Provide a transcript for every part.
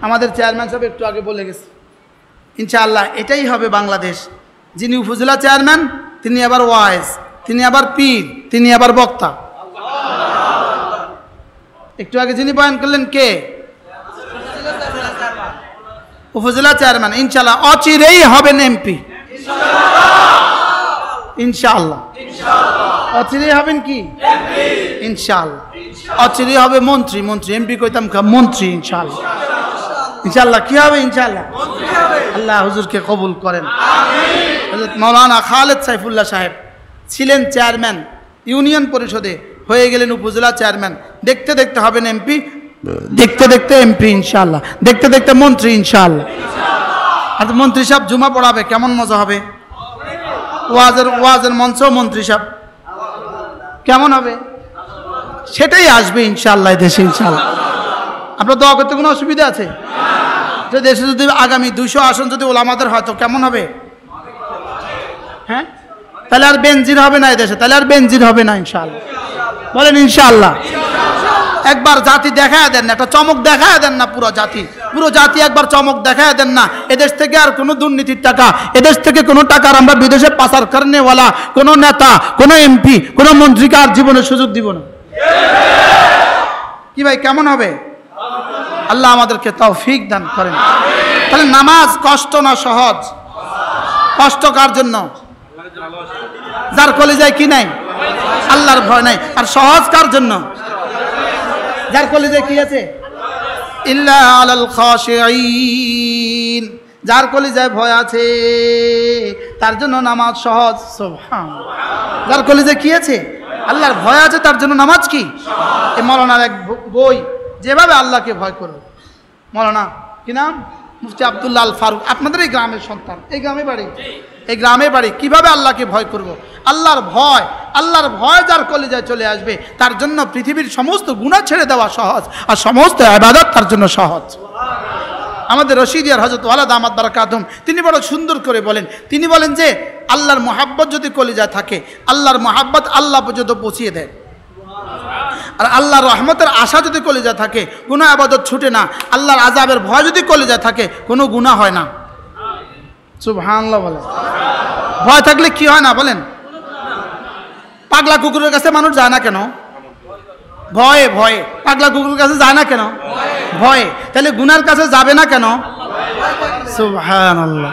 আমাদের চেয়ারম্যান সাহেব একটু আগে বলে গেছে, ইনশাআল্লাহ এটাই হবে বাংলাদেশ। যিনি উপজেলা চেয়ারম্যান তিনি আবার ওয়াইজ, তিনি আবার পীর, তিনি আবার বক্তা। একটু আগে যিনি বয়ান করলেন কে? উপজেলা চেয়ারম্যান। ইনশাআল্লাহ অচিরেই হবেন এমপি, ইনশাআল্লাহ। অচিরেই হবেন কি? ইনশাআল্লাহ। অচিরেই হবে মন্ত্রী, মন্ত্রী এমপি কইতাম মন্ত্রী, ইনশাআল্লাহ। ইনশাআল্লাহ কি হবে? ইনশাআল্লাহ। আল্লাহ হুজুরকে কবুল করেন। হযরত মাওলানা খালেদ সাইফুল্লাহ সাহেব ছিলেন চেয়ারম্যান ইউনিয়ন পরিষদে, হয়ে গেলেন উপজেলা চেয়ারম্যান। দেখতে দেখতে হবেন এমপি, দেখতে দেখতে এমপি ইনশাআল্লাহ, দেখতে দেখতে মন্ত্রী ইনশাআল্লাহ। আর মন্ত্রী সাহেব জুমা পড়াবে, কেমন মজা হবে। ওয়াজের মঞ্চ মন্ত্রী সাহেব, কেমন হবে? সেটাই আসবে ইনশাআল্লাহ দেশে, ইনশাআল্লাহ। আপনার দোয়া করতে কোনো অসুবিধা আছে? যে দেশে যদি আগামী 200 আসন যদি ওলামাদের হয় তো কেমন হবে? হ্যাঁ, তাহলে আর বেনজির হবে না এদেশে, তাহলে আর বেনজির হবে না ইনশাআল্লাহ। বলেন ইনশাআল্লাহ। একবার জাতি দেখায় দেন না, একটা চমক দেখায় দেন না, পুরো জাতি একবার চমক দেখায় দেন না। এদেশ থেকে আর কোনো দুর্নীতির টাকা, এদেশ থেকে কোনো টাকার আমরা বিদেশে পাচার করেনেওয়ালা কোনো নেতা, কোনো এমপি, কোনো মন্ত্রীকে আর জীবনের সুযোগ দিব না। কি ভাই, কেমন হবে? আল্লাহ আমাদেরকে তৌফিক দান করেন। তাহলে নামাজ কষ্ট না সহজ? কষ্ট কার জন্য? যার কলিজায় কি নাই? আল্লাহর ভয় নাই। আর সহজ কার জন্য? যার কলিজায় কি আছে? ইল্লা আলাল খাশিঈন। যার কলিজায় ভয় আছে তার জন্য নামাজ সহজ। সুবহানাল্লাহ। যার কলিজায় কি আছে? আল্লাহর ভয় আছে, তার জন্য নামাজ কি? এই মৌলানার এক বই, যেভাবে আল্লাহকে ভয় করবে। মৌলানা কি নাম? মুফতি আব্দুল্লাহ আল ফারুক। আপনাদের এই গ্রামের সন্তান, এই গ্রামে বাড়ি, এই গ্রামে বাড়ি। কিভাবে আল্লাহকে ভয় করব? আল্লাহর ভয় যার কলিজায় চলে আসবে তার জন্য পৃথিবীর সমস্ত গুনাহ ছেড়ে দেওয়া সহজ, আর সমস্ত ইবাদত তার জন্য সহজ। আমাদের রশিদিয়ার হযরত ওয়ালা দামাত বারাকাতুহুম তিনি বড় সুন্দর করে বলেন, তিনি বলেন যে আল্লাহর মহাব্বত যদি কলিজায় থাকে, আল্লাহর মহাব্বত আল্লাহ পর্যন্ত পৌঁছিয়ে দেয়। আর আল্লাহর রহমতের আশা যদি কলিজায় থাকে, কোনো ইবাদত ছুটে না। আল্লাহর আযাবের ভয় যদি কলিজায় থাকে, কোনো গুনাহ হয় না। সুবহানাল্লাহ বলেন। ভয় থাকলে কি হয় না বলেন? পাগলা কুকুরের কাছে মানুষ যায় না কেন? ভয়ে ভয়ে। পাগলা কুকুরের কাছে যায় না কেন? ভয়ে। তাহলে গুনার কাছে যাবে না কেন? সুবহানাল্লাহ।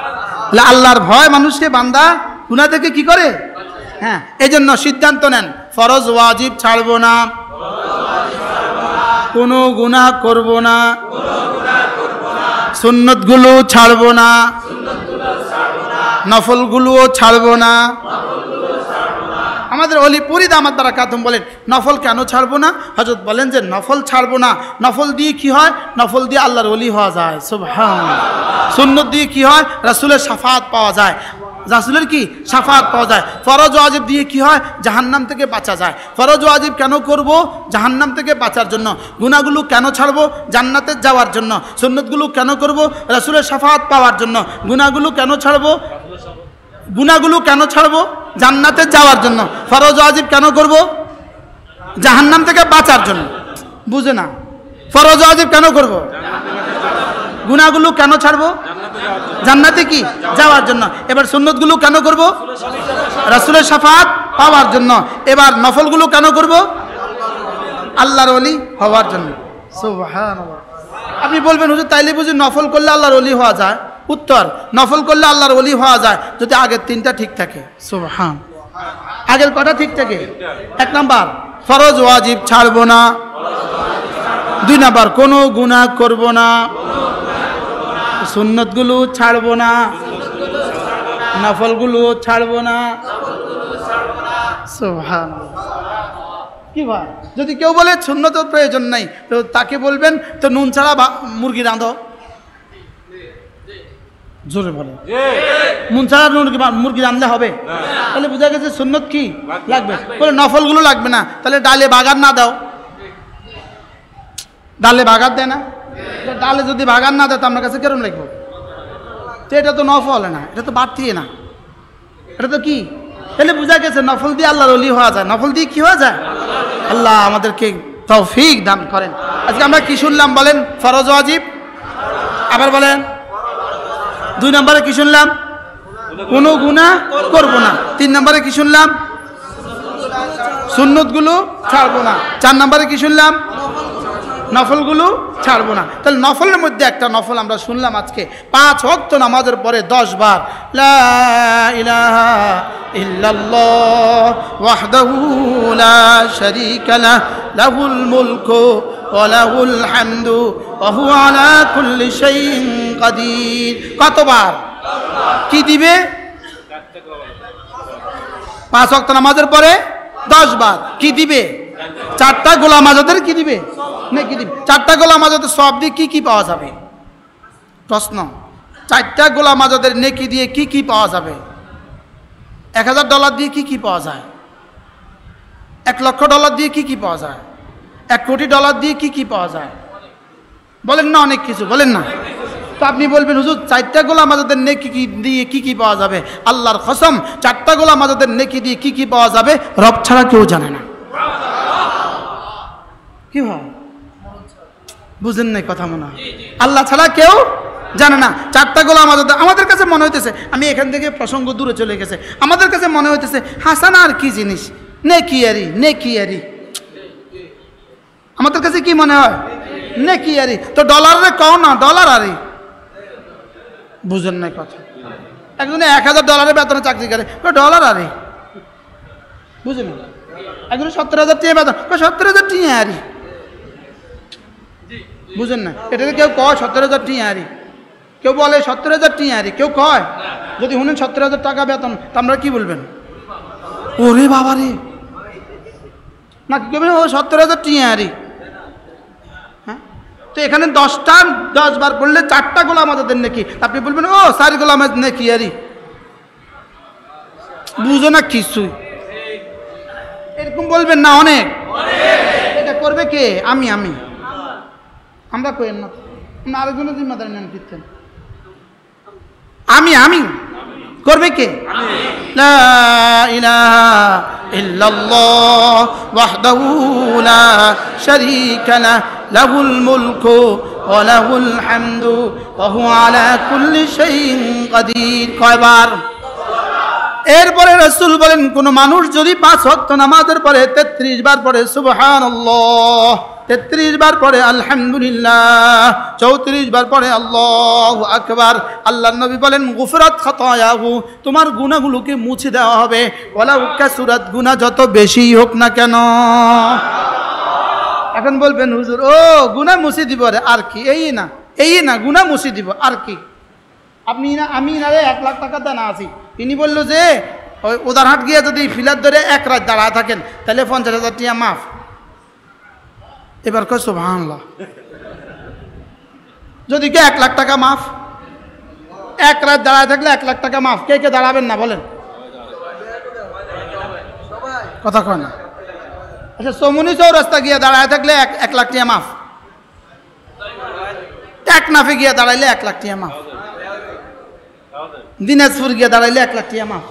আল্লাহর ভয় মানুষকে বান্দা গুনাহ থেকে কি করে? হ্যাঁ, এই জন্য সিদ্ধান্ত নেন, ফরজ ওয়াজিব ছাড়বো না, কোনো গুনাহ করব না, সুন্নতগুলো ছাড়বো না, নফলগুলোও ছাড়বো না। আমাদের অলিপুরি দামাত বারাকাতুহুম বলেন, নফল কেন ছাড়বো না? হযরত বলেন যে নফল ছাড়বো না, নফল দিয়ে কি হয়? নফল দিয়ে আল্লাহর ওলি হওয়া যায়। সুবহানাল্লাহ। সুন্নত দিয়ে কি হয়? রাসূলের শাফাআত পাওয়া যায়, রাসূলের কি শাফাআত পাওয়া যায়। ফরজ ওয়াজিব দিয়ে কি হয়? জাহান্নাম থেকে বাঁচা যায়। ফরজ ওয়াজিব কেন করব? জাহান্নাম থেকে বাঁচার জন্য। গুনাহগুলো কেন ছাড়বো? জান্নাতে যাওয়ার জন্য। সুন্নতগুলো কেন করব? রাসূলের শাফাআত পাওয়ার জন্য। গুনাহগুলো কেন ছাড়বো? জান্নাতে যাওয়ার জন্য। ফরজ ওয়াজিব কেন করব? জাহান্নাম থেকে বাঁচার জন্য। বুঝে না? ফরজ ওয়াজিব কেন করব? গুনাহগুলো কেন ছাড়বো? জান্নাতে কি যাওয়ার জন্য। এবার সুন্নতগুলো কেন করব? রাসূলের শাফাআত পাওয়ার জন্য। এবার নফলগুলো কেন করব? আল্লাহর ওলি হওয়ার জন্য। সুবহানাল্লাহ। আপনি বলবেন হুজুর তাইলে বুঝি নফল করলে আল্লাহর ওলি হওয়া যায়? উত্তর, নফল করলে আল্লাহর ওলি হওয়া যায় যদি আগের 3টা ঠিক থাকে। সুবহান। আগের কটা ঠিক থাকে? 1 নাম্বার ফরজ ওয়াজিব ছাড়বো না, 2 নাম্বার কোনো গুনাহ করব না, সুন্নতগুলো ছাড়বো না, নফলগুলো ছাড়বো না। সুবহানাল্লাহ। কি ভাই, যদি কেউ বলে সুন্নতের প্রয়োজন নাই তো তাকে বলবেন তো নুন ছাড়া মুরগি রাঁধো। জোরে বলে, নুন ছাড়া মুরগি রাঁধলে হবে? তাহলে বোঝা গেছে সুন্নত কি লাগবে। বলে নফলগুলো লাগবে না, তাহলে ডালে বাগার না দাও। ডালে বাগার দেয় না? ডালে যদি বাগার না দেয় তো আপনার কাছে কেরম লাগবে? তো এটা তো নফল না, এটা তো বাড়তি না, এটা তো কি? তাহলে বোঝা গেছে নফল দিয়ে আল্লাহর ওলি হওয়া যায়। নফল দিয়ে কি হওয়া যায়? আল্লাহ আমাদেরকে তৌফিক দান করেন। আজকে আমরা কি শুনলাম বলেন? ফরজ ওয়াজিব আবার বলেন। 2 নম্বরে কি শুনলাম? কোনো গুনাহ করব না। 3 নম্বরে কি শুনলাম? সুন্নতগুলো ছাড়বো না। 4 নম্বরে কি শুনলাম? নফলগুলো ছাড়বো না। তাহলে নফলের মধ্যে একটা নফল আমরা শুনলাম আজকে 5 ওয়াক্ত নামাজের পরে 10 বার লা ইলাহা ইল্লাল্লাহ ওয়াহদাহু লা শারীকা লাহু লাহুল মুলকু ওয়া লাহুল হামদু ওয়া হুয়া আলা কুল্লি শাইইন কাদির। কতবার? কি দিবে? 5 ওয়াক্ত নামাজের পরে 10 বার কি দিবে? 4টা গোলাম আজাদের কি দিবে? নেকি দিবে। 4টা গোলাম আজাদের সওয়াব দিয়ে কি কি পাওয়া যাবে? প্রশ্ন, 4টা গোলাম আজাদের নেকি দিয়ে কি কি পাওয়া যাবে? $1000 দিয়ে কি কি পাওয়া যায়? $1,00,000 দিয়ে কি কি পাওয়া যায়? $1,00,00,000 দিয়ে কি কি পাওয়া যায়? বলেন না, অনেক কিছু বলেন না। তো আপনি বলবেন হুজুর 4টা গোলাম আজাদের নেকি দিয়ে কি কি পাওয়া যাবে? আল্লাহর কসম 4টা গোলাম আজাদের নেকি দিয়ে কি কি পাওয়া যাবে রব ছাড়া কেউ জানে না। কি হয় বুঝেন নাই কথা? মনে হয় আল্লাহ ছাড়া কেউ জানে না। 4টা গোলাম আজাদ আমাদের কাছে মনে হইতেছে, আমি এখান থেকে প্রসঙ্গ দূরে চলে গেছে, আমাদের কাছে মনে হইতেছে হাসানা আর কি জিনিস? নেকিয়ারি, নেকিয়ারি। আমাদের কাছে কি মনে হয়? নেকিয়ারি। তো ডলারে কও না, ডলার আরে বুঝেন নাই কথা। একজনে $1,000 বেতনে চাকরি করে, ডলার আরে বুঝেন না। একজনে 70,000 টাকা বেতন, 70,000 টাকা আরে বুঝেন না। এটাকে কেউ কয় 70,000 টাকা আরে, কেউ বলে 70,000 টাকা আরে, কেউ কয়। যদি শুনেন 70,000 টাকা বেতন তা আমরা কি বলবেন? ওরে বাবা রে, না কি বলবেন? ও 70,000 টাকা আরে। হ্যাঁ, তো এখানে 10 বার পড়লে 4টা গোলাম আজাদের নাকি, আপনি বলবেন ও 4 গোলাম আজাদ নাকি আরে। বুঝো না কিছুই, এরকম বলবেন না। অনেক এটা করবে কে? আমি আমরা কইেন না, আরেকজনের জিম্মাদারি নেন ফিরতেন। আমি করবে কে? লা ইলাহা ইল্লাল্লাহ ওয়াহদাহু লা শারীকা লাহু লাহুল মুলকু ওয়া লাহুল হামদু ওয়া হুয়া আলা কুল্লি শাইইন কাদির। কয়বার? এরপরে রাসূল বলেন কোন মানুষ যদি 5 ওয়াক্ত নামাজের পরে 33 বার পড়ে সুবহানাল্লাহ, 33 বার পড়ে আলহামদুলিল্লাহ, 34 বার পড়ে আল্লাহু আকবার, আল্লাহর নবী বলেন গুফরাত খাতায়াহু, তোমার গুনাহগুলোকে মুছে দেওয়া হবে। ওয়ালাউ কাসুরাত, গুনাহ যত বেশি হোক না কেন। এখন বলবেন হুজুর ও গুনাহ মুছে দিব, আর কি? এই না গুনাহ মুছে দিব, আর কি? আপনি না আমি না রে 1 লাখ টাকা দেনা আছি। তিনি বললো যে ওই উদারহাট গিয়ে যদি ফিলার ধরে 1 রাত দাঁড়ায় থাকেন তাহলে 50,000 টাকা মাফ। এবার কয় সুবহানাল্লাহ। যদি কে 1 লাখ টাকা মাফ, 1 রাত দাঁড়ায় থাকলে 1 লাখ টাকা মাফ। কে কে দাঁড়াবেন না বলেন? কথা কয় না। আচ্ছা, সমুনি চৌরাস্তা গিয়ে দাঁড়ায় থাকলে 1 লাখ টাকা মাফ। টেকনাফে গিয়ে দাঁড়াইলে 1 লাখ টাকা মাফ। দিনাজপুর গিয়ে দাঁড়াইলে 1 লাখ টাকা মাফ।